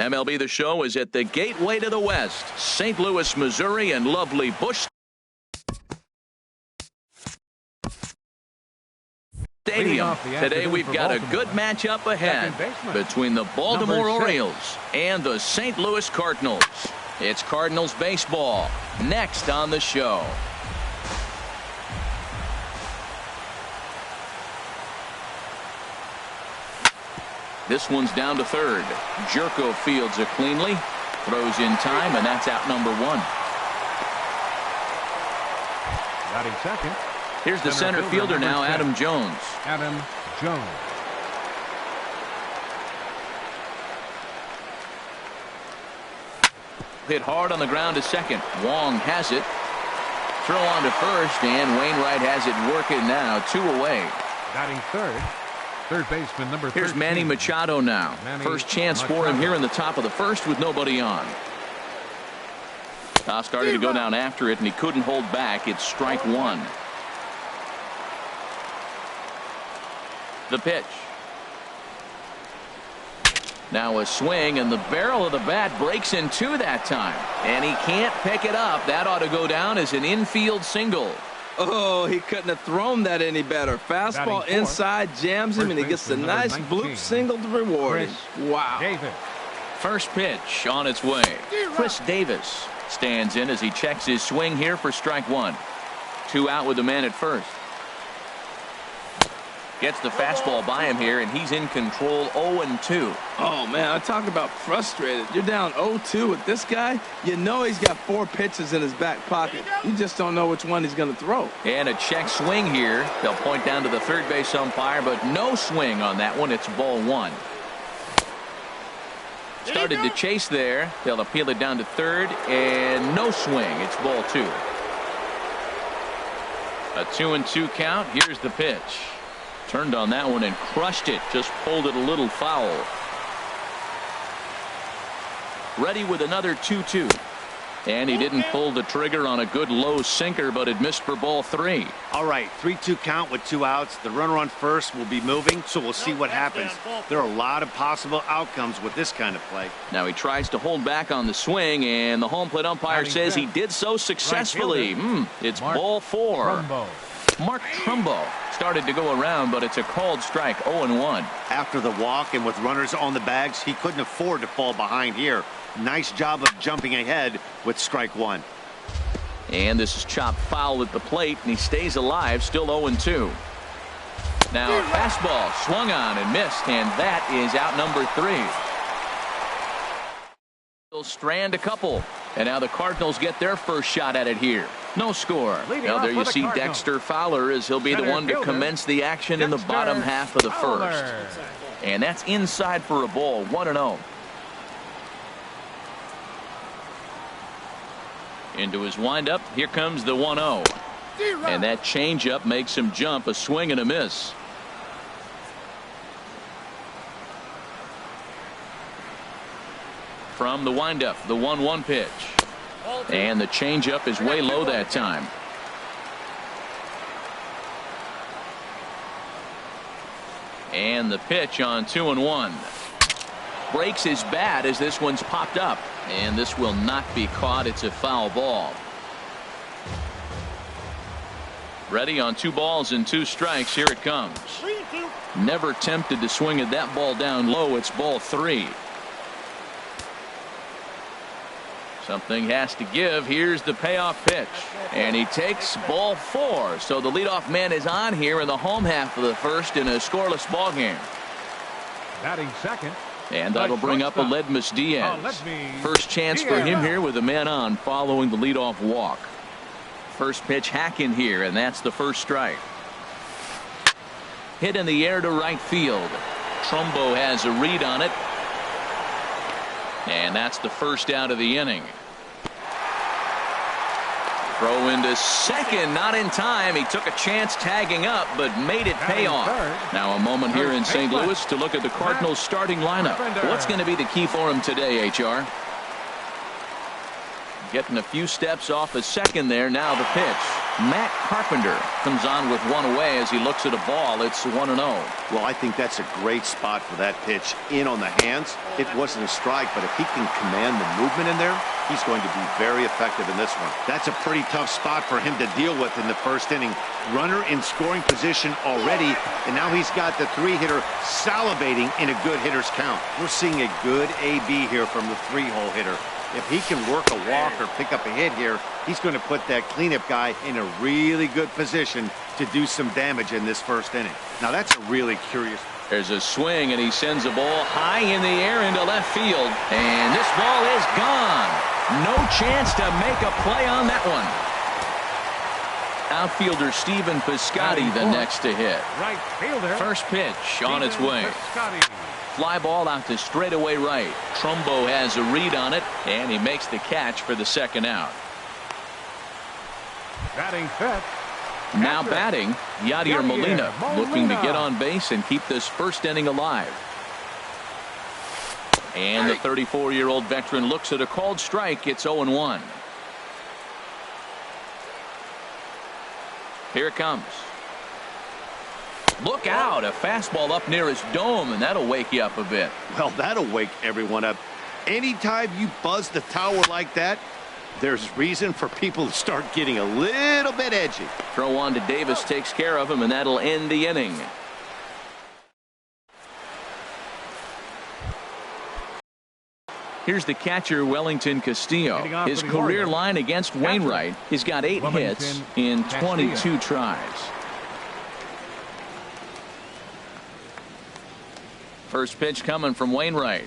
MLB The Show is at the gateway to the West, St. Louis, Missouri, and lovely Busch Stadium. Today we've got a good matchup ahead between the Baltimore Orioles and the St. Louis Cardinals. It's Cardinals baseball next on the show. This one's down to third. Jerko fields it cleanly, throws in time, and that's out number one. Batting second. Here's the center fielder now, Adam Jones. Adam Jones. Hit hard on the ground to second. Wong has it. Throw on to first, and Wainwright has it working now. 2 away. Batting third. Third baseman number 13. Here's Manny Machado now. First chance for him here in the top of the first with nobody on. Started to go down after it, and he couldn't hold back. It's strike one. The pitch. Now a swing, and the barrel of the bat breaks in two that time. And he can't pick it up. That ought to go down as an infield single. Oh, he couldn't have thrown that any better. Fastball inside, jams him, and he gets a nice bloop single to reward him. Wow. Davis. First pitch on its way. Chris Davis stands in as he checks his swing here for strike one. 2 out with the man at first. Gets the fastball by him here, and he's in control 0-2. Oh, man, I talk about frustrated. You're down 0-2 with this guy. You know he's got 4 pitches in his back pocket. You just don't know which one he's going to throw. And a check swing here. They'll point down to the third base umpire, but no swing on that one. It's ball one. Started to chase there. They'll appeal it down to third, and no swing. It's ball two. A 2-2 count. Here's the pitch. Turned on that one and crushed it. Just pulled it a little foul. Ready with another 2-2. And he didn't pull the trigger on a good low sinker, but it missed for ball three. All right, 3-2 count with 2 outs. The runner on first will be moving, so we'll see what happens. There are a lot of possible outcomes with this kind of play. Now he tries to hold back on the swing, and the home plate umpire says he did so successfully. It's ball four. Mark Trumbo started to go around, but it's a called strike. 0-1. After the walk and with runners on the bags, he couldn't afford to fall behind here. Nice job of jumping ahead with strike one. And this is chopped foul at the plate, and he stays alive, still 0-2. Now fastball swung on and missed, and that is out number 3. They'll strand a couple, and now the Cardinals get their first shot at it here. No score. Now there you see Dexter Fowler as he'll be the one to commence the action in the bottom half of the first. And that's inside for a ball. 1-0. Into his windup. Here comes the 1-0. And that changeup makes him jump. A swing and a miss. From the windup, the 1-1 pitch. And the changeup is way low that time. And the pitch on 2-1. Breaks his bat as this one's popped up. And this will not be caught. It's a foul ball. Ready on 2 balls and 2 strikes. Here it comes. Never tempted to swing at that ball down low. It's ball 3. Something has to give. Here's the payoff pitch. And he takes ball 4. So the leadoff man is on here in the home half of the first in a scoreless ball game. Batting second. And that'll bring up Aledmus Diaz. First chance for him here with a man on following the leadoff walk. First pitch hack in here, and that's the first strike. Hit in the air to right field. Trumbo has a read on it. And that's the first out of the inning. Throw into second, not in time. He took a chance tagging up, but made it pay off. Now a moment here in St. Louis to look at the Cardinals starting lineup. What's going to be the key for him today, HR? Getting a few steps off a second there. Now the pitch. Matt Carpenter comes on with one away as he looks at a ball. It's 1-0. Well, I think that's a great spot for that pitch. In on the hands. It wasn't a strike, but if he can command the movement in there, he's going to be very effective in this one. That's a pretty tough spot for him to deal with in the first inning. Runner in scoring position already, and now he's got the three-hitter salivating in a good hitter's count. We're seeing a good AB here from the three-hole hitter. If he can work a walk or pick up a hit here, he's going to put that cleanup guy in a really good position to do some damage in this first inning. Now, that's a really curious. There's a swing, and he sends a ball high in the air into left field. And this ball is gone. No chance to make a play on that one. Outfielder Stephen Piscotty the next to hit. Right fielder. First pitch on its way. Piscotty. Fly ball out to straightaway right. Trumbo has a read on it, and he makes the catch for the second out. Batting fifth. Now batting, Yadier Molina, looking to get on base and keep this first inning alive. And the 34-year-old veteran looks at a called strike. It's 0-1. Here it comes. Look out, a fastball up near his dome, and that'll wake you up a bit. Well, that'll wake everyone up. Anytime you buzz the tower like that, there's reason for people to start getting a little bit edgy. Throw on to Davis takes care of him, and that'll end the inning. Here's the catcher, Wellington Castillo. His career line against Wainwright, he's got 8 hits in 22 tries. First pitch coming from Wainwright.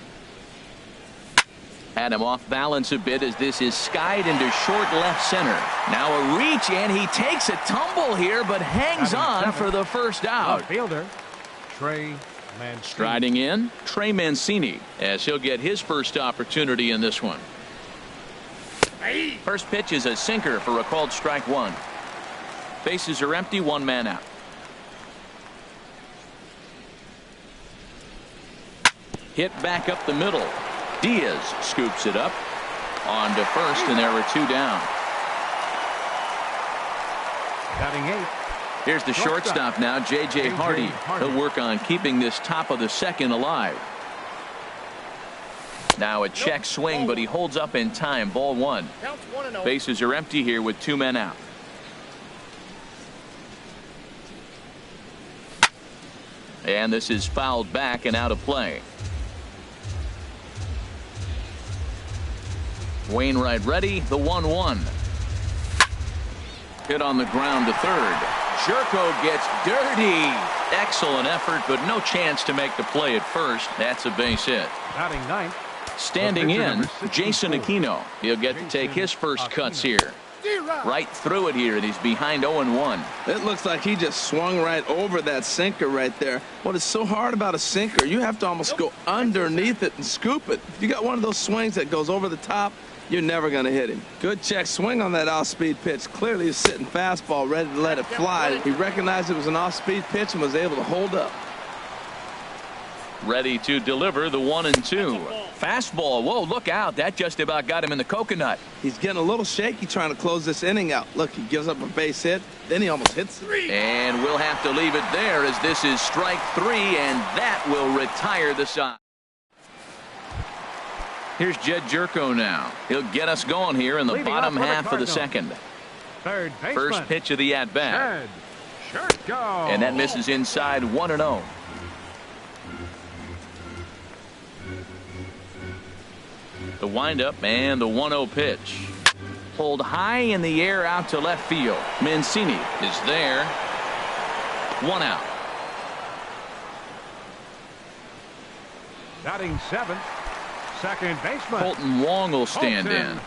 Had him off balance a bit as this is skied into short left center. Now a reach, and he takes a tumble here, but hangs on for the first out. Fielder, Trey Mancini. Striding in, Trey Mancini, as he'll get his first opportunity in this one. First pitch is a sinker for a called strike one. Bases are empty, one man out. Hit back up the middle. Diaz scoops it up on to first, and there were 2 down. Batting 8. Here's the shortstop now, J.J. Hardy. He'll work on keeping this top of the second alive. Now a check swing, but he holds up in time. Ball 1. Bases are empty here with 2 men out. And this is fouled back and out of play. Wainwright ready, the 1-1. Hit on the ground to third. Jerko gets dirty. Excellent effort, but no chance to make the play at first. That's a base hit. Batting 9th. Standing in, Jason Aquino. He'll get to take his first cuts here. Right through it here, and he's behind 0-1. It looks like he just swung right over that sinker right there. What is so hard about a sinker, you have to almost go underneath it and scoop it. If you got one of those swings that goes over the top, you're never going to hit him. Good check swing on that off-speed pitch. Clearly he's sitting fastball ready to let it fly. He recognized it was an off-speed pitch and was able to hold up. Ready to deliver the 1-2. Fastball. Whoa, look out. That just about got him in the coconut. He's getting a little shaky trying to close this inning out. Look, he gives up a base hit, then he almost hits it. And we'll have to leave it there as this is strike 3, and that will retire the side. Here's Jed Jerko now. He'll get us going here in the bottom half of the second. Third baseman. First pitch of the at-bat. Jerko. And that misses inside 1-0. The windup and the 1-0 pitch. Pulled high in the air out to left field. Mancini is there. 1 out. Batting 7th. Second baseman. Colton Wong will stand in.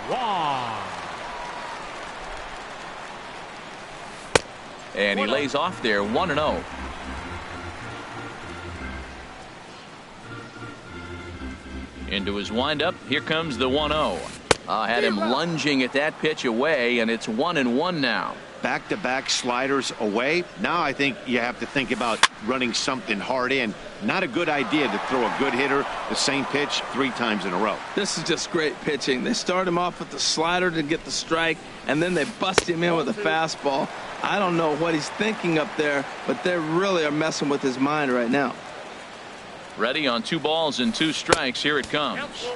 Wong. And he lays off there 1-0. Into his windup. Here comes the 1-0. Had him lunging at that pitch away, and it's 1-1 now. back-to-back sliders away. Now I think you have to think about running something hard in. Not a good idea to throw a good hitter the same pitch 3 times in a row. This is just great pitching. They start him off with the slider to get the strike, and then they bust him in with a fastball. I don't know what he's thinking up there, but they really are messing with his mind right now. Ready on 2 balls and 2 strikes. Here it comes.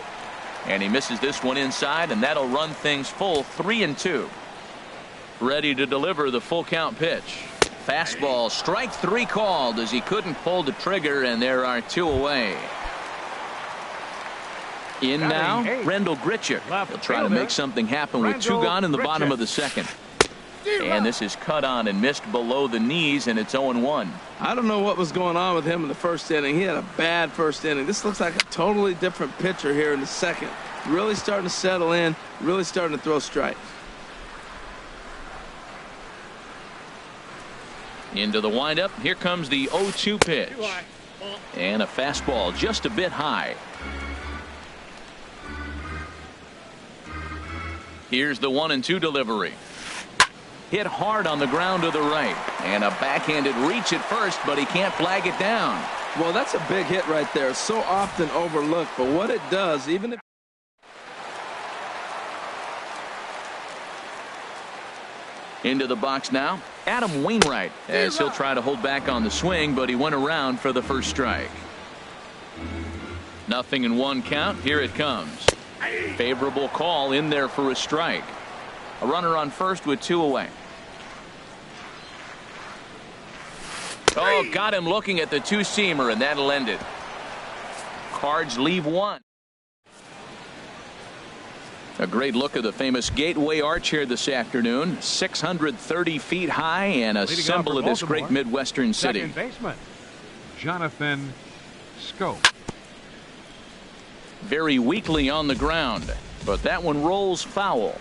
And he misses this one inside, and that'll run things full 3-2. Ready to deliver the full count pitch. Fastball, strike 3 called as he couldn't pull the trigger, and there are 2 away. In now, Rendell Grichuk. He'll try to make something happen with 2 gone in the bottom of the 2nd. And this is cut on and missed below the knees, and it's 0-1. I don't know what was going on with him in the first inning. He had a bad first inning. This looks like a totally different pitcher here in the 2nd. Really starting to settle in, really starting to throw strikes. Into the windup. Here comes the 0-2 pitch. And a fastball just a bit high. Here's the 1-2 delivery. Hit hard on the ground to the right. And a backhanded reach at first, but he can't flag it down. Well, that's a big hit right there. So often overlooked, but what it does, even if... Into the box now, Adam Wainwright, as he'll try to hold back on the swing, but he went around for the first strike. 0-1 count. Here it comes. Favorable call in there for a strike. A runner on first with 2 away. Oh, got him looking at the 2-seamer, and that'll end it. Cards leave 1. A great look at the famous Gateway Arch here this afternoon. 630 feet high and a symbol of this great Midwestern city. Second baseman, Jonathan Scope. Very weakly on the ground, but that one rolls foul.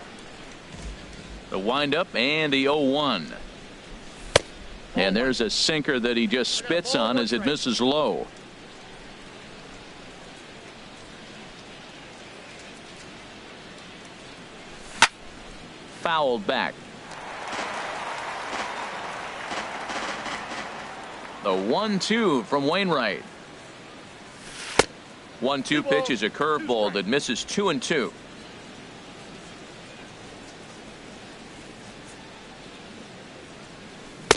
The windup and the 0-1. And there's a sinker that he just spits on as it misses low. Fouled back. The 1-2 from Wainwright. 1-2 pitch is a curveball that misses 2-2.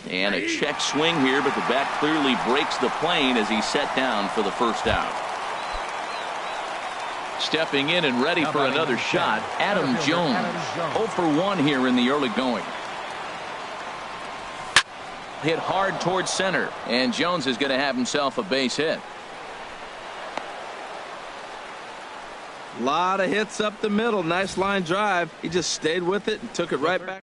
And a check swing here, but the bat clearly breaks the plane as he's set down for the first out. Stepping in and ready for another shot, Adam Jones. 0 for 1 here in the early going. Hit hard towards center, and Jones is going to have himself a base hit. A lot of hits up the middle. Nice line drive. He just stayed with it and took it right back.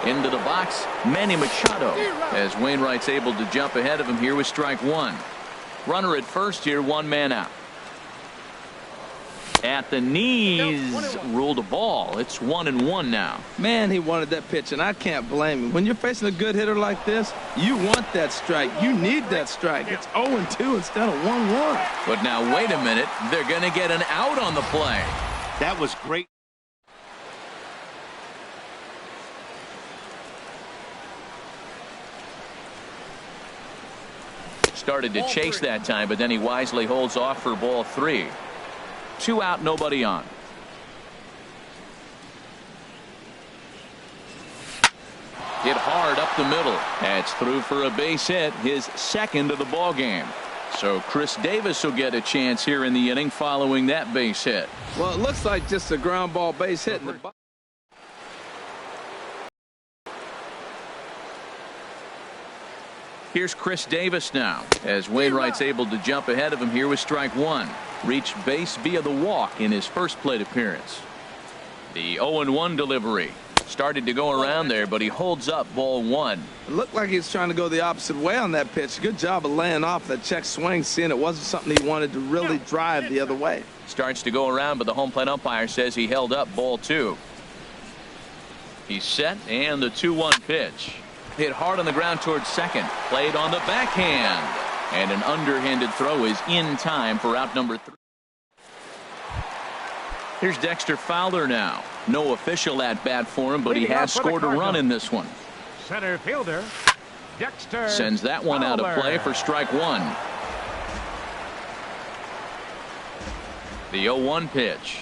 Into the box, Manny Machado, as Wainwright's able to jump ahead of him here with strike 1. Runner at first here, 1 man out. At the knees, ruled a ball. It's 1-1 now. Man, he wanted that pitch, and I can't blame him. When you're facing a good hitter like this, you want that strike. You need that strike. It's 0-2 instead of 1-1. But now, wait a minute. They're going to get an out on the play. That was great. Started to chase that time, but then he wisely holds off for ball 3. 2 out, nobody on. Hit hard up the middle. That's through for a base hit, his 2nd of the ball game. So Chris Davis will get a chance here in the inning following that base hit. Well, it looks like just a ground ball base hit in the box. Here's Chris Davis now, as Wainwright's able to jump ahead of him here with strike 1. Reached base via the walk in his first plate appearance. The 0-1 delivery. Started to go around there, but he holds up ball 1. It looked like he was trying to go the opposite way on that pitch. Good job of laying off that check swing, seeing it wasn't something he wanted to really drive the other way. Starts to go around, but the home plate umpire says he held up ball 2. He's set, and the 2-1 pitch. Hit hard on the ground towards second. Played on the backhand. And an underhanded throw is in time for out number 3. Here's Dexter Fowler now. No official at bat for him, but he has scored a run in this one. Center fielder, Dexter sends that one out of play for strike one. The 0-1 pitch.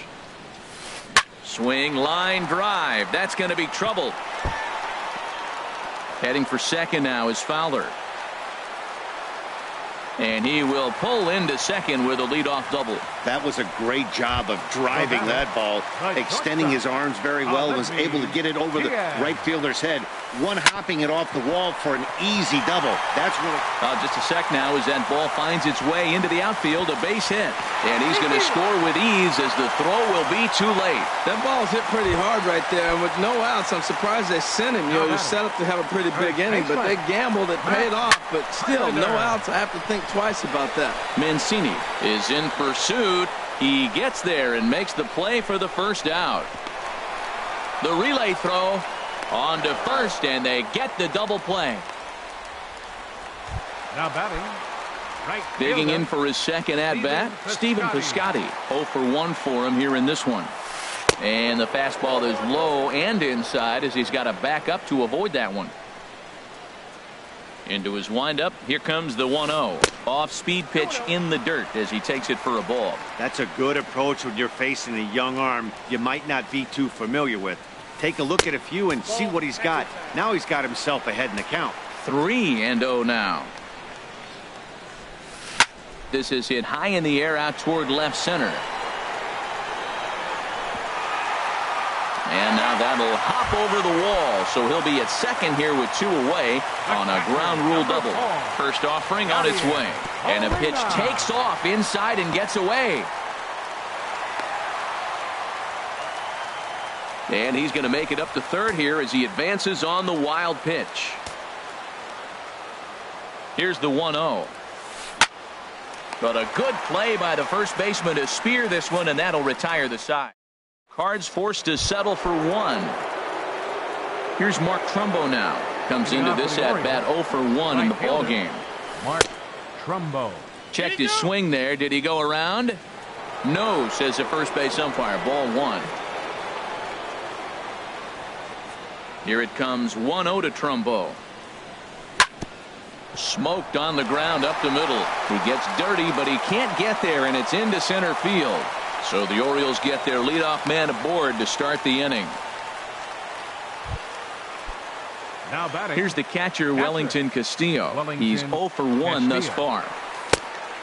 Swing, line drive. That's going to be trouble. Heading for second now is Fowler. And he will pull into second with a leadoff double. That was a great job of driving that ball, extending his arms very well, was able to get it over the right fielder's head, one-hopping it off the wall for an easy double. That's really... Just a sec now as that ball finds its way into the outfield, a base hit. And he's going to score with ease as the throw will be too late. That ball's hit pretty hard right there, and with no outs, I'm surprised they sent him. You know, you're set up to have a pretty big inning, but they gambled, it paid off, but still, no outs. I have to think twice about that. Mancini is in pursuit. He gets there and makes the play for the first out. The relay throw on to first, and they get the double play. Now batting, right digging in for his second at bat, Stephen Piscotty. 0 for 1 for him here in this one. And the fastball is low and inside as he's got to back up to avoid that one. Into his windup. Here comes the 1-0. Off-speed pitch in the dirt as he takes it for a ball. That's a good approach when you're facing a young arm you might not be too familiar with. Take a look at a few and see what he's got. Now he's got himself ahead in the count. 3-0 now. This is hit high in the air out toward left center. And now that'll hop over the wall, so he'll be at second here with 2 away on a ground rule double. First offering on its way, and a pitch takes off inside and gets away. And he's going to make it up to third here as he advances on the wild pitch. Here's the 1-0. But a good play by the first baseman to spear this one, and that'll retire the side. Cards forced to settle for 1. Here's Mark Trumbo now. Comes into this at-bat 0 for 1 in the ball game. Mark Trumbo. Checked his swing there. Did he go around? No, says the first base umpire. Ball 1. Here it comes 1-0 to Trumbo. Smoked on the ground up the middle. He gets dirty, but he can't get there, and it's into center field. So the Orioles get their leadoff man aboard to start the inning. Now batting. Here's the catcher, Wellington Castillo. He's 0 for 1 thus far.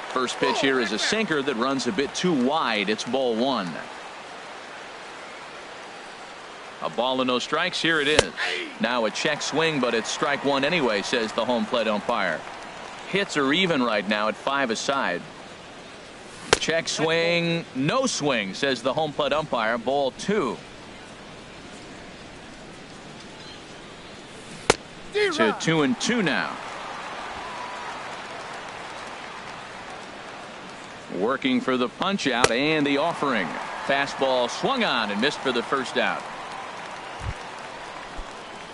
First pitch here is a sinker that runs a bit too wide. It's ball 1. A ball and no strikes. Here it is. Now a check swing, but it's strike 1 anyway, says the home plate umpire. Hits are even right now at 5 aside. Check swing, no swing, says the home plate umpire. Ball 2. To 2-2 now. Working for the punch out and the offering. Fastball swung on and missed for the first out.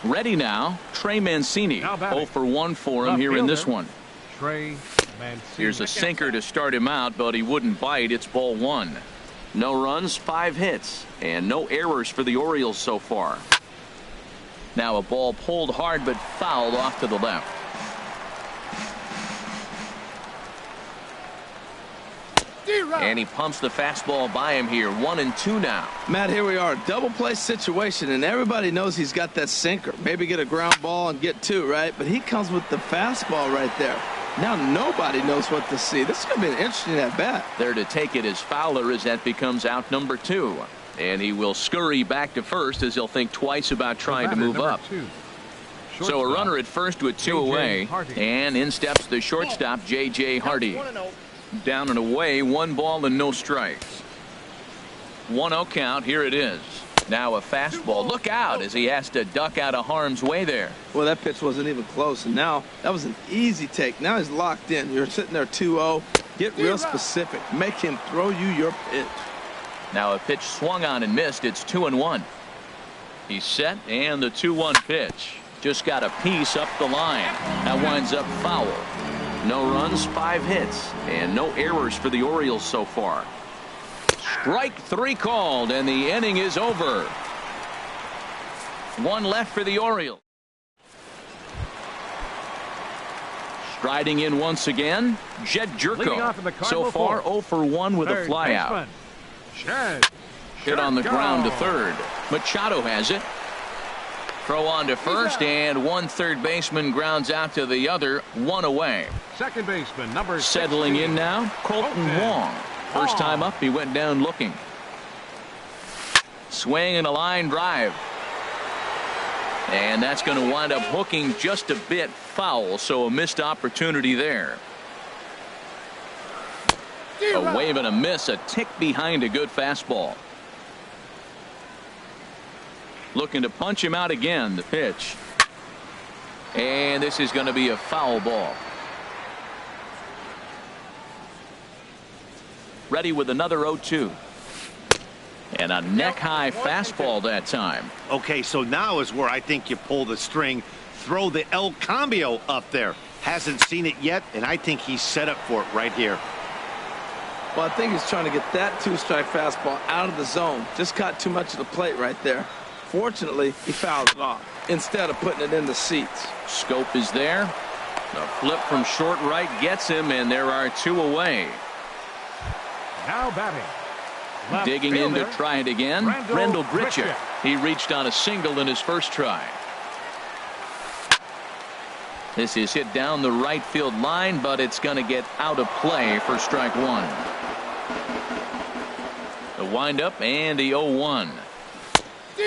Ready now, Trey Mancini. 0 for 1 for him here in this one. Trey Mancini. Here's a sinker to start him out, but he wouldn't bite. It's ball 1. No runs, 5 hits, and no errors for the Orioles so far. Now a ball pulled hard but fouled off to the left. And he pumps the fastball by him here. 1-2 now. Matt, here we are. Double play situation, and everybody knows he's got that sinker. Maybe get a ground ball and get 2, right? But he comes with the fastball right there. Now nobody knows what to see. This is going to be an interesting at-bat. There to take it is Fowler as that becomes out number 2. And he will scurry back to first as he'll think twice about trying to move up. So a runner at first with 2 away. And in steps the shortstop, J.J. Hardy. Down and away, 1 ball and no strikes. 1-0 count. Here it is. Now a fastball. Look out as he has to duck out of harm's way there. Well, that pitch wasn't even close, and now that was an easy take. Now he's locked in. You're sitting there 2-0. Get real specific. Make him throw you your pitch. Now a pitch swung on and missed. It's 2-1. He's set, and the 2-1 pitch just got a piece up the line. That winds up foul. No runs, 5 hits, and no errors for the Orioles so far. Strike 3 called, and the inning is over. One left for the Orioles. Striding in once again, Jed Jerko. So far, 0 for 1 with a flyout. Hit on the ground to third. Machado has it. Throw on to first, and one third baseman grounds out to the other, one away. Second baseman, number 16. Settling in now, Colton Wong. First time up, he went down looking. Swing and a line drive. And that's going to wind up hooking just a bit foul, so a missed opportunity there. A wave and a miss, a tick behind a good fastball. Looking to punch him out again, the pitch. And this is going to be a foul ball. Ready with another 0-2. And a neck-high fastball that time. Okay, so now is where I think you pull the string. Throw the El Cambio up there. Hasn't seen it yet, and I think he's set up for it right here. Well, I think he's trying to get that 2-strike fastball out of the zone. Just caught too much of the plate right there. Fortunately, he fouled it off instead of putting it in the seats. Scope is there. The flip from short right gets him, and there are 2 away. Now batting. Left Digging in fielder, to try it again, Rendell Grichuk. He reached on a single in his first try. This is hit down the right field line, but it's going to get out of play for strike 1. The windup and the 0-1.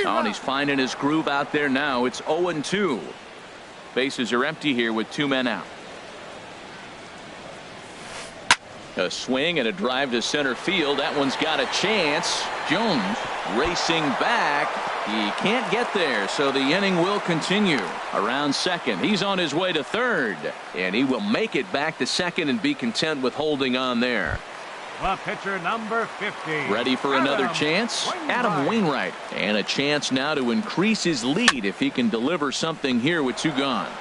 Oh, and he's finding his groove out there now. It's 0-2. Bases are empty here with 2 men out. A swing and a drive to center field. That one's got a chance. Jones racing back. He can't get there, so the inning will continue. Around second, he's on his way to third, and he will make it back to second and be content with holding on there. The pitcher, number 50. Ready for another chance? Adam Wainwright. And a chance now to increase his lead if he can deliver something here with 2 gone.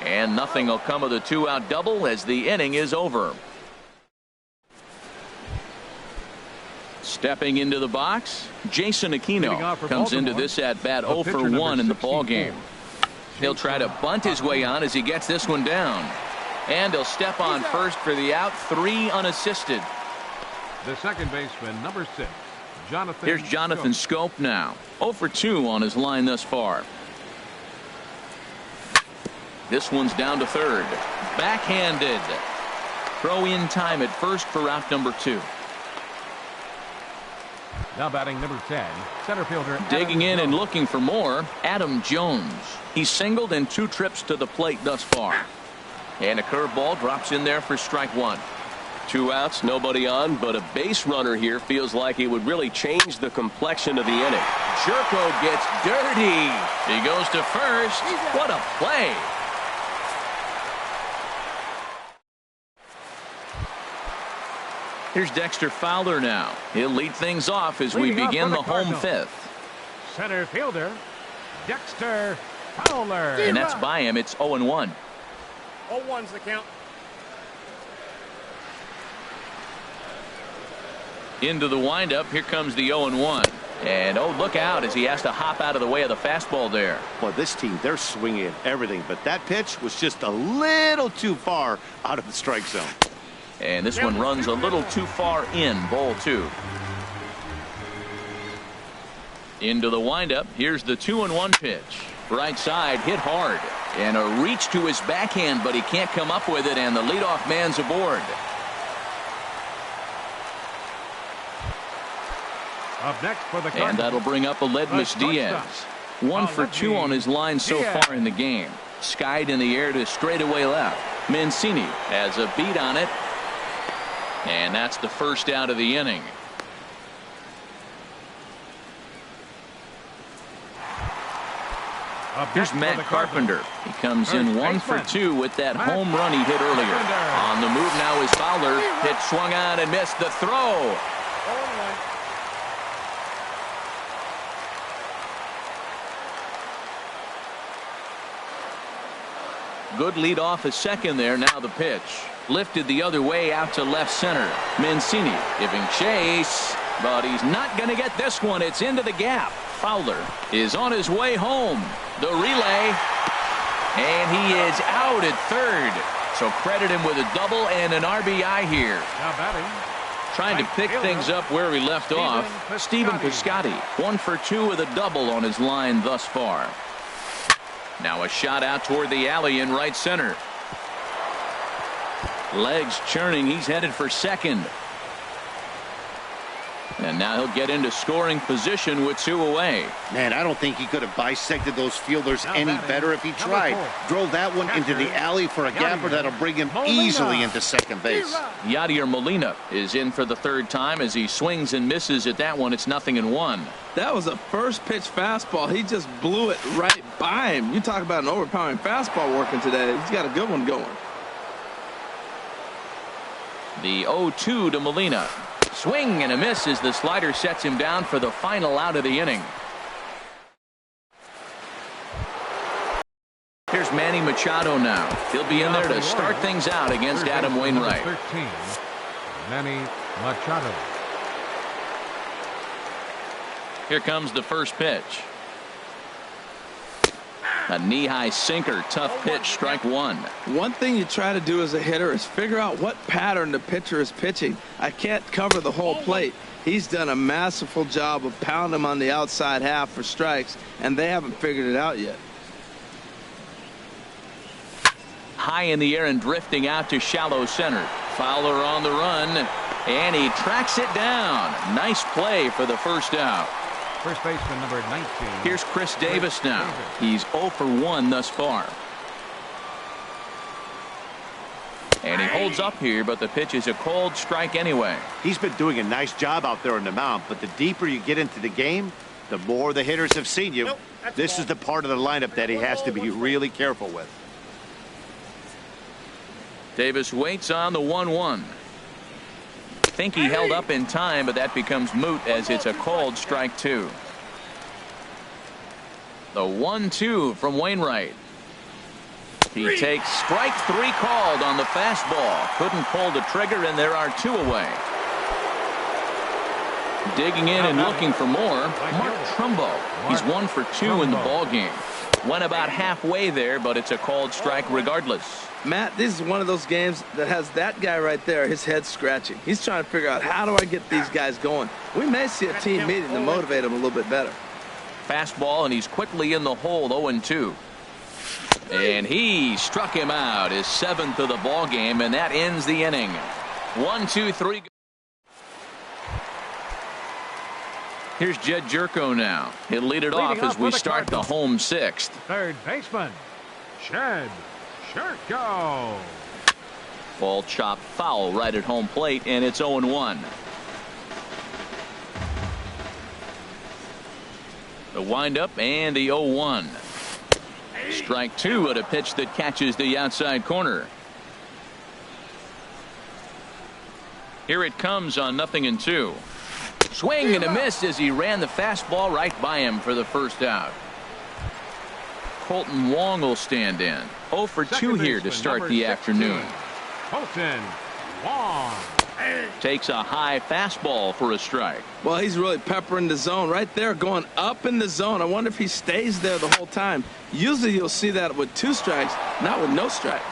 And nothing will come of the 2-out double as the inning is over. Stepping into the box, Jason Aquino comes into this at-bat 0 for 1 in the ballgame. He'll try to bunt his way on as he gets this one down. And he'll step on first for the out, 3 unassisted. The second baseman, number 6, Jonathan. Here's Jonathan Scope now. 0 for 2 on his line thus far. This one's down to third. Backhanded. Throw in time at first for out number 2. Now batting number 10, center fielder. Digging in and looking for more, Adam Jones. He's singled in 2 trips to the plate thus far. And a curveball drops in there for strike 1. 2 outs, nobody on, but a base runner here feels like it would really change the complexion of the inning. Jerko gets dirty. He goes to first. What a play. Here's Dexter Fowler now. He'll lead things off as we begin the home 5th. Center fielder, Dexter Fowler. And that's by him. It's 0-1. 0-1's the count. Into the windup. Here comes the 0-1. And oh, look out as he has to hop out of the way of the fastball there. Well, this team, they're swinging at everything, but that pitch was just a little too far out of the strike zone. And this one runs a little too far in, ball 2. Into the windup. Here's the 2-1 pitch. Right side, hit hard. And a reach to his backhand, but he can't come up with it, and the leadoff man's aboard. Up next for the Cardinals. And that'll bring up Aledmus Diaz. 1 for 2 on his line so far in the game. Skied in the air to straightaway left. Mancini has a beat on it. And that's the first out of the inning. Here's Matt Carpenter. He comes in 1 for 2 with that home run he hit earlier. On the move now is Fowler. Pitch swung on and missed the throw. Good lead off at second there. Now the pitch. Lifted the other way out to left center. Mancini giving chase, but he's not going to get this one. It's into the gap. Fowler is on his way home. The relay, and he is out at third. So credit him with a double and an RBI here. Now batting. Trying to pick things up where he left off. Stephen Piscotty, 1 for 2 with a double on his line thus far. Now a shot out toward the alley in right center. Legs churning. He's headed for second. And now he'll get into scoring position with 2 away. Man, I don't think he could have bisected those fielders any better if he tried. Drove that one into the alley for a gapper that'll bring him easily into second base. Yadier Molina is in for the 3rd time as he swings and misses at that one. It's 0-1. That was a first pitch fastball. He just blew it right by him. You talk about an overpowering fastball working today. He's got a good one going. The 0-2 to Molina. Swing and a miss as the slider sets him down for the final out of the inning. Here's Manny Machado now. He'll be in there to start things out against Adam Wainwright. 13, Manny Machado. Here comes the first pitch. A knee-high sinker, tough pitch, strike 1. One thing you try to do as a hitter is figure out what pattern the pitcher is pitching. I can't cover the whole plate. He's done a masterful job of pounding him on the outside half for strikes, and they haven't figured it out yet. High in the air and drifting out to shallow center. Fowler on the run, and he tracks it down. Nice play for the first out. First baseman number 19. Here's Chris Davis now. He's 0 for 1 thus far. And he holds up here, but the pitch is a cold strike anyway. He's been doing a nice job out there on the mound, but the deeper you get into the game, the more the hitters have seen you. This is the part of the lineup that he has to be really careful with. Davis waits on the 1-1. Think he held up in time, but that becomes moot as it's a called strike 2. The 1-2 from Wainwright. He takes strike 3 called on the fastball. Couldn't pull the trigger, and there are 2 away. Digging in and looking for more, Mark Trumbo. He's 1 for 2 in the ballgame. Went about halfway there, but it's a called strike regardless. Matt, this is one of those games that has that guy right there, his head scratching. He's trying to figure out, how do I get these guys going? We may see a team meeting to motivate them a little bit better. Fastball, and he's quickly in the hole, 0-2. And he struck him out, his 7th of the ball game, and that ends the inning. 1, 2, 3. Here's Jed Jerko now. He'll lead it off as we start the home 6th. Third baseman, Jed Jerko. Ball chopped foul right at home plate, and it's 0-1. The windup and the 0-1. Strike 2 at a pitch that catches the outside corner. Here it comes on 0-2. Swing and a miss as he ran the fastball right by him for the first out. Colton Wong will stand in. 0 for 2 here to start the afternoon. Colton Wong takes a high fastball for a strike. Well, he's really peppering the zone right there, going up in the zone. I wonder if he stays there the whole time. Usually you'll see that with 2 strikes, not with no strikes.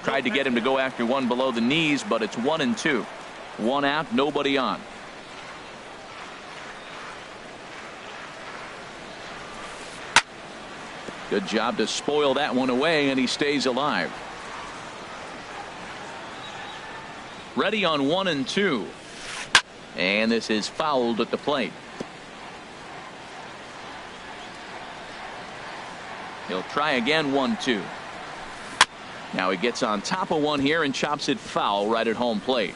Tried to get him to go after one below the knees, but it's 1-2. 1 out, nobody on. Good job to spoil that one away, and he stays alive. Ready on 1-2. And this is fouled at the plate. He'll try again, 1-2. Now he gets on top of one here and chops it foul right at home plate.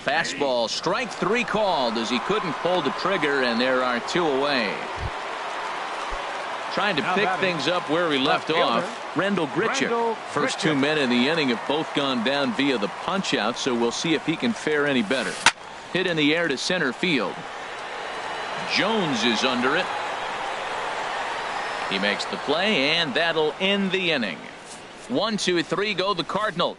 Fastball, strike 3 called as he couldn't pull the trigger, and there are 2 away. Trying to pick things up where he left off. Randall Grichuk. First 2 men in the inning have both gone down via the punch out, so we'll see if he can fare any better. Hit in the air to center field. Jones is under it. He makes the play, and that'll end the inning. 1, 2, 3 go the Cardinals.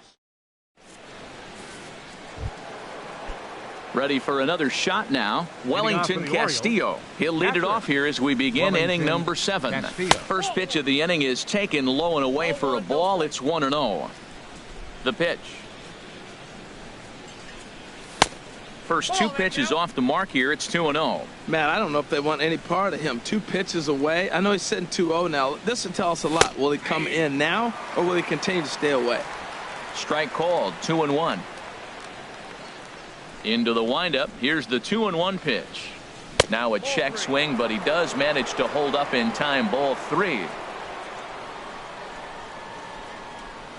Ready for another shot now. Wellington Castillo. He'll lead it off here as we begin inning number 7. First pitch of the inning is taken low and away for a ball. It's 1-0. The pitch. First 2 pitches off the mark here. It's 2-0. Man, I don't know if they want any part of him. 2 pitches away. I know he's sitting 2-0 now. This will tell us a lot. Will he come in now, or will he continue to stay away? Strike called. 2-1. Into the windup. Here's the 2-1 pitch. Now a check swing, but he does manage to hold up in time. Ball 3.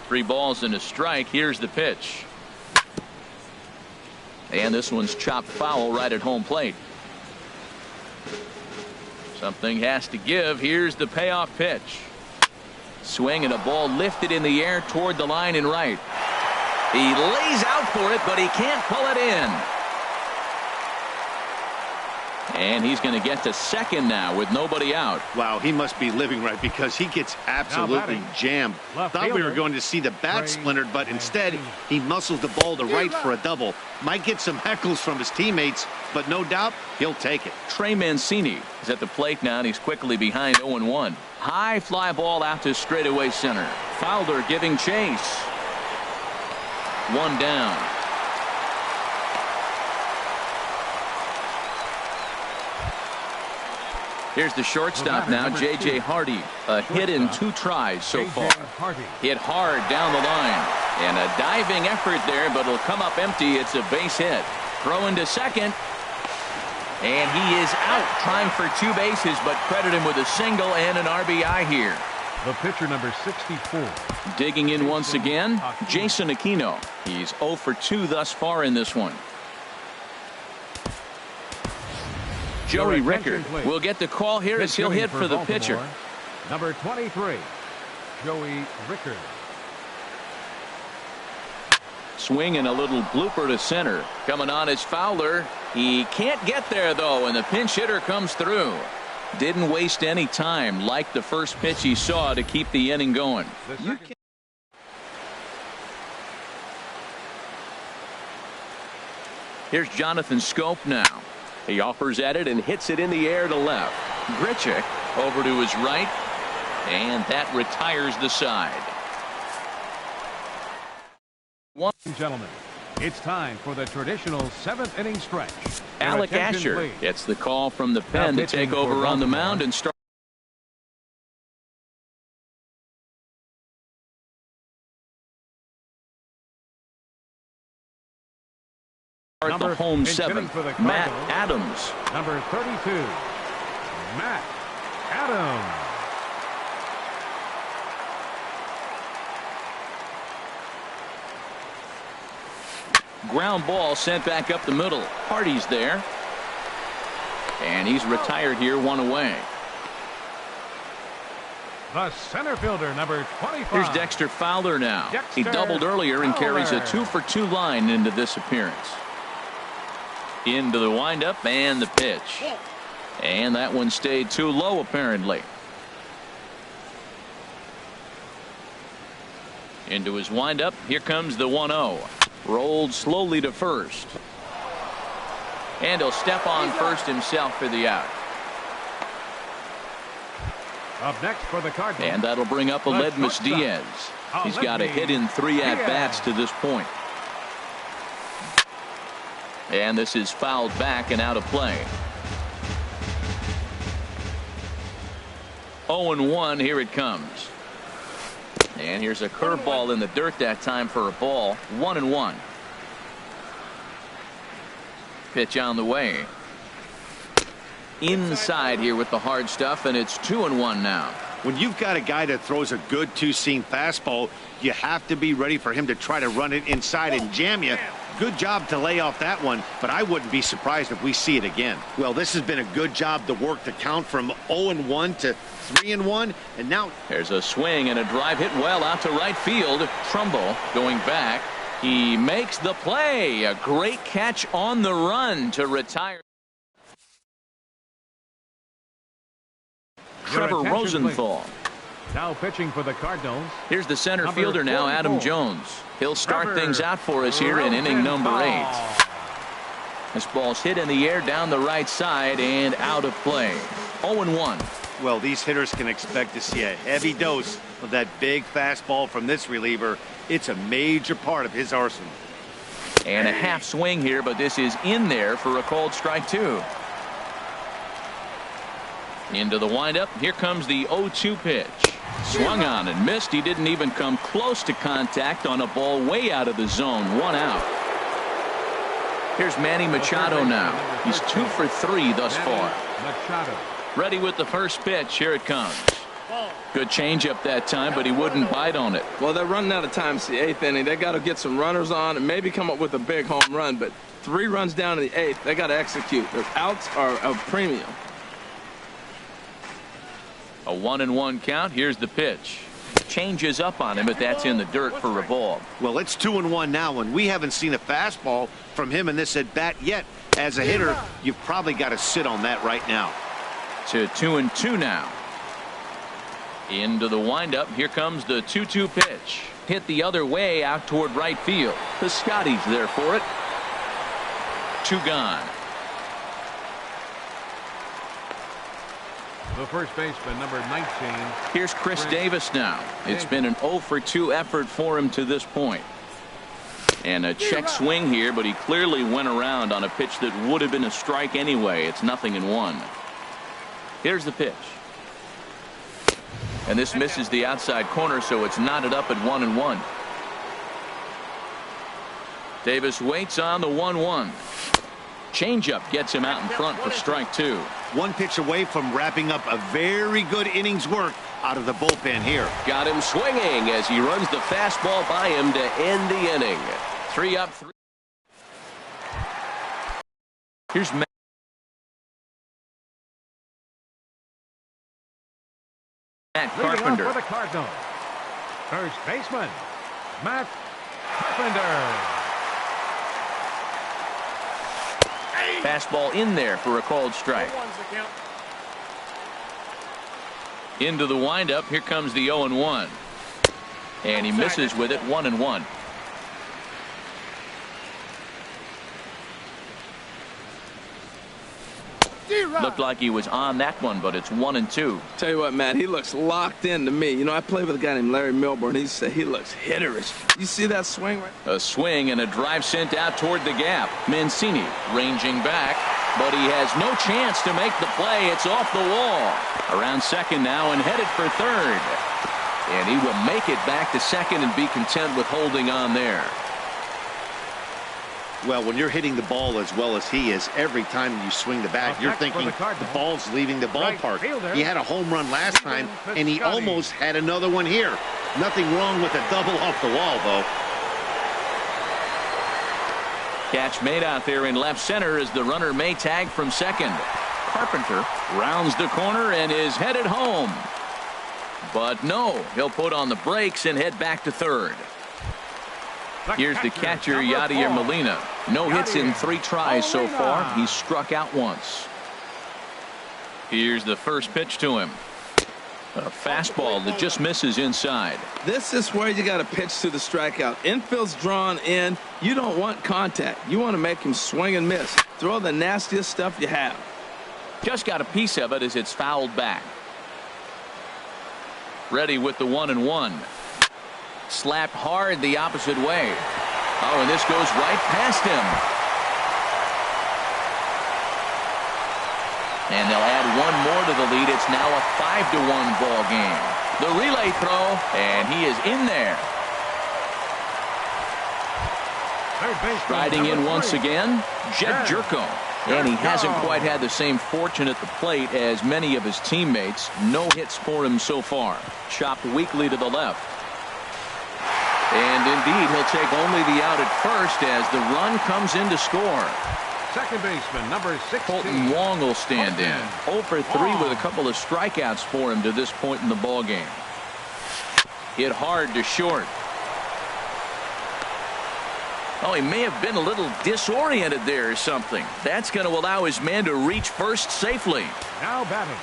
3 balls and a strike. Here's the pitch. And this one's chopped foul right at home plate. Something has to give. Here's the payoff pitch. Swing and a ball lifted in the air toward the line and right. He lays out for it, but he can't pull it in. And he's going to get to second now with nobody out. Wow, he must be living right, because he gets absolutely jammed. Thought we were going to see the bat splintered, but instead he muscles the ball to right for a double. Might get some heckles from his teammates, but no doubt he'll take it. Trey Mancini is at the plate now, and he's quickly behind 0-1. High fly ball out to straightaway center. Fowler giving chase. 1 down. Here's the shortstop now, J.J. Hardy. A hit in 2 tries so far. Hit hard down the line. And a diving effort there, but it'll come up empty. It's a base hit. Throw into second. And he is out, trying for 2 bases, but credit him with a single and an RBI here. The pitcher, number 64. Digging in once again, Jason Aquino. He's 0 for 2 thus far in this one. Joey Rickard will get the call here as he'll hit for the pitcher. Number 23, Joey Rickard. Swing and a little blooper to center. Coming on is Fowler. He can't get there, though, and the pinch hitter comes through. Didn't waste any time, like the first pitch he saw, to keep the inning going. Here's Jonathan Scope now. He offers at it and hits it in the air to left. Grichuk over to his right, and that retires the side. Gentlemen, it's time for the traditional 7th inning stretch. Alec Asher gets the call from the pen to take over on the mound and start the home 7th. Matt Adams. Number 32, Matt Adams. Ground ball sent back up the middle. Hardy's there. And he's retired here, 1 away. The center fielder, number 25. Here's Dexter Fowler now. He doubled earlier and carries a 2 for 2 line into this appearance. Into the windup and the pitch. And that one stayed too low, apparently. Into his windup. Here comes the 1-0. Rolled slowly to first. And he'll step on first himself for the out. Up next for the Cardinals. And that'll bring up Aledmus Diaz. He's got a hit in 3 at-bats to this point. And this is fouled back and out of play. 0-1, here it comes. And here's a curveball in the dirt that time for a ball. 1-1. Pitch on the way. Inside here with the hard stuff, and it's 2-1 now. When you've got a guy that throws a good 2-seam fastball, you have to be ready for him to try to run it inside and jam you. Good job to lay off that one, but I wouldn't be surprised if we see it again. Well, this has been a good job to work the count from 0-1 to 3-1, and now there's a swing and a drive hit well out to right field. Trumbull going back. He makes the play. A great catch on the run to retire. Trevor Rosenthal. Now pitching for the Cardinals. Here's the center fielder now, Adam Jones. He'll start things out for us here in inning number 8. This ball's hit in the air down the right side and out of play. 0-1. Well, these hitters can expect to see a heavy dose of that big fastball from this reliever. It's a major part of his arsenal. And a half swing here, but this is in there for a called strike 2. Into the windup. Here comes the 0-2 pitch. Swung on and missed. He didn't even come close to contact on a ball way out of the zone. 1 out. Here's Manny Machado now. He's 2 for 3 thus far. Machado. Ready with the first pitch. Here it comes. Good changeup that time, but he wouldn't bite on it. Well, they're running out of time. It's the 8th inning. They got to get some runners on and maybe come up with a big home run. But 3 runs down in the 8th. They got to execute. Their outs are a premium. A 1-1 count. Here's the pitch. Changes up on him, but that's in the dirt for a ball. Well, it's 2-1 now, and we haven't seen a fastball from him in this at bat yet. As a hitter, you've probably got to sit on that right now. To 2-2 now. Into the windup. Here comes the 2-2 pitch. Hit the other way out toward right field. The Scotties there for it. 2 gone. The first baseman, number 19. Here's Chris Davis now. It's been an 0 for 2 effort for him to this point. And a check swing here, but he clearly went around on a pitch that would have been a strike anyway. It's 0-1. Here's the pitch. And this misses the outside corner, so it's knotted up at 1-1. Davis waits on the 1-1. Changeup gets him out in front for strike 2. 1 pitch away from wrapping up a very good innings work out of the bullpen here. Got him swinging as he runs the fastball by him to end the inning. 3 up, 3. Here's Matt Carpenter. For the Cardinals. First baseman, Matt Carpenter. Fastball in there for a called strike. Into the windup. Here comes the 0-1. And he misses with it. 1-1. Looked like he was on that one, but it's 1-2. Tell you what, Matt, he looks locked in to me. You know, I played with a guy named Larry Milburn. He said he looks hitterish. You see that swing right? A swing and a drive sent out toward the gap. Mancini ranging back, but he has no chance to make the play. It's off the wall. Around second now and headed for third. And he will make it back to second and be content with holding on there. Well, when you're hitting the ball as well as he is, every time you swing the bat, you're thinking the ball's leaving the ballpark. He had a home run last time, and he almost had another one here. Nothing wrong with a double off the wall, though. Catch made out there in left center as the runner may tag from second. Carpenter rounds the corner and is headed home. But no, he'll put on the brakes and head back to third. Here's the catcher, Yadier Molina. No hits in 3 tries so far. He's struck out once. Here's the first pitch to him. A fastball that just misses inside. This is where you got to pitch to the strikeout. Infield's drawn in. You don't want contact. You want to make him swing and miss. Throw the nastiest stuff you have. Just got a piece of it as it's fouled back. Ready with the 1-1. Slapped hard the opposite way. Oh, and this goes right past him. And they'll add one more to the lead. It's now a 5-1 ball game. The relay throw, and he is in there. Riding in once again, Jed Jerko. And he hasn't quite had the same fortune at the plate as many of his teammates. No hits for him so far. Chopped weakly to the left. And indeed, he'll take only the out at first as the run comes in to score. Second baseman, number 16. Colton Wong will stand in. 0 for 3 with a couple of strikeouts for him to this point in the ballgame. Hit hard to short. Oh, he may have been a little disoriented there or something. That's going to allow his man to reach first safely. Now batting.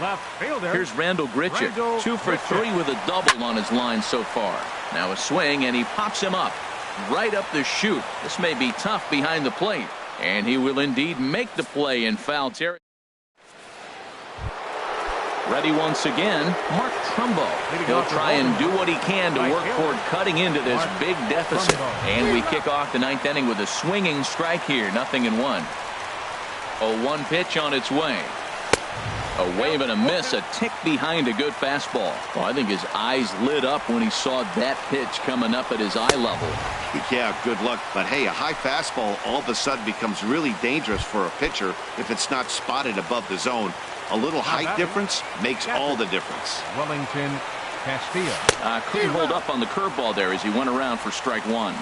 Left fielder. Here's Randall Grichuk. 2 for 3 with a double on his line so far. Now a swing, and he pops him up. Right up the chute. This may be tough behind the plate. And he will indeed make the play in foul territory. Ready once again, Mark Trumbo. He'll try and do what he can to work toward cutting into this big deficit. And we kick off the 9th inning with a swinging strike here. 0-1. A 1 pitch on its way. A wave and a miss, a tick behind a good fastball. Well, I think his eyes lit up when he saw that pitch coming up at his eye level. Yeah, good luck. But hey, a high fastball all of a sudden becomes really dangerous for a pitcher if it's not spotted above the zone. A little height difference makes all the difference. Wellington Castillo. Couldn't hold up on the curveball there as he went around for strike 1.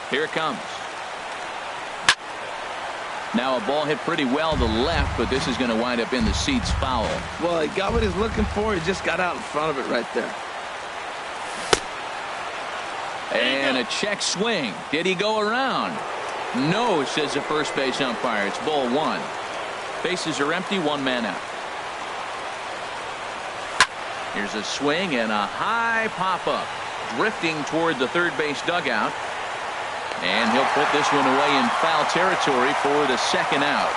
Here it comes. Now a ball hit pretty well to left, but this is going to wind up in the seats foul. Well, he got what he's looking for. He just got out in front of it right there. And a check swing. Did he go around? No, says the first base umpire. It's ball 1. Bases are empty, 1 man out. Here's a swing and a high pop-up. Drifting toward the third base dugout. And he'll put this one away in foul territory for the second out.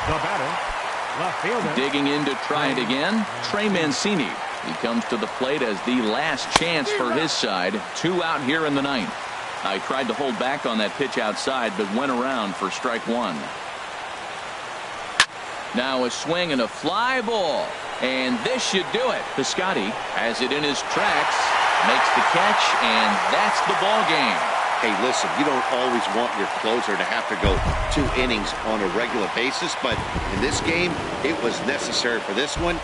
The batter, left fielder. Digging in to try it again, Trey Mancini. He comes to the plate as the last chance for his side. 2 out here in the 9th. I tried to hold back on that pitch outside, but went around for strike 1. Now a swing and a fly ball. And this should do it. Piscotty has it in his tracks, makes the catch, and that's the ball game. Hey, listen, you don't always want your closer to have to go 2 innings on a regular basis, but in this game, it was necessary for this one.